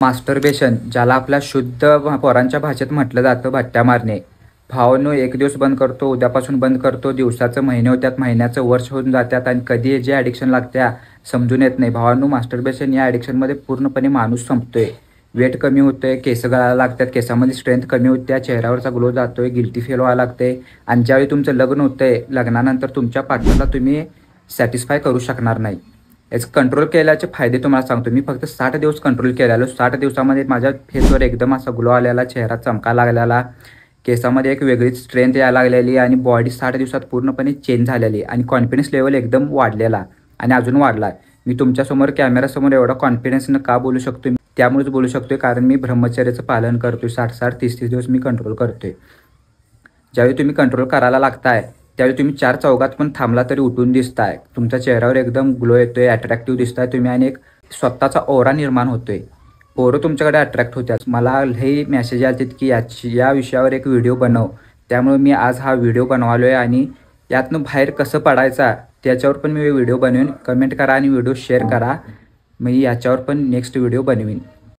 Masturbation ज्याला आपल्या शुद्ध पोरांच्या भाषेत म्हटलं जातं भट्ट्या मारणे. भावांनो, एक दिवस बंद करतो, उद्यापासून बंद करतो, दिवसाचं महिने होत्यात, महिन्याचं वर्ष होऊन जातात आणि कधी जे ॲडिक्शन लागत्या समजून येत नाही. भावांनो, मास्टरबेशन या ॲडिक्शनमध्ये पूर्णपणे माणूस संपतोय. वेट कमी होतंय, केस गळायला लागतात, केसामध्ये स्ट्रेंथ कमी होत्या, चेहऱ्यावरचा ग्लो जातोय, गिल्टी फील व्हायला लागते आणि ज्यावेळी तुमचं लग्न होतंय, लग्नानंतर तुमच्या पार्टनरला तुम्ही सॅटिस्फाय करू शकणार नाही. याचं कंट्रोल केल्याचे फायदे तुम्हाला सांगतो. मी फक्त 60 दिवस कंट्रोल केलेलो. 60 दिवसामध्ये माझ्या फेसवर एकदम असा ग्लो आलेला, चेहरा चमकायला लागलेला, केसामध्ये एक वेगळीच स्ट्रेंथ यायला लागलेली आणि बॉडी 60 दिवसात पूर्णपणे चेंज झालेली आणि कॉन्फिडन्स लेवल एकदम वाढलेला आणि अजून वाढला. मी तुमच्यासमोर कॅमेरासमोर एवढा कॉन्फिडन्सनं का बोलू शकतो? त्यामुळेच बोलू शकतो कारण मी ब्रह्मचर्याचं पालन करतोय. 60-60, 30-30 दिवस मी कंट्रोल करतोय. ज्यावेळी तुम्ही कंट्रोल करायला लागताय त्यावेळी तुम्ही 4 चौघात पण थांबला तरी उठून दिसताय. तुमच्या चेहऱ्यावर एकदम ग्लो येतोय, अट्रॅक्टिव्ह दिसताय तुम्ही आणि एक स्वतःचा ऑरा निर्माण होतोय. पोरं तुमच्याकडे अट्रॅक्ट होत्यात. मला लई मेसेज आलेत की या विषयावर एक व्हिडिओ बनव. त्यामुळे मी आज हा व्हिडिओ बनवालो आहे आणि यातनं बाहेर कसं पडायचा त्याच्यावर पण मी व्हिडिओ बनवेन. कमेंट करा आणि व्हिडिओ शेअर करा. मी याच्यावर पण नेक्स्ट व्हिडिओ बनवीन.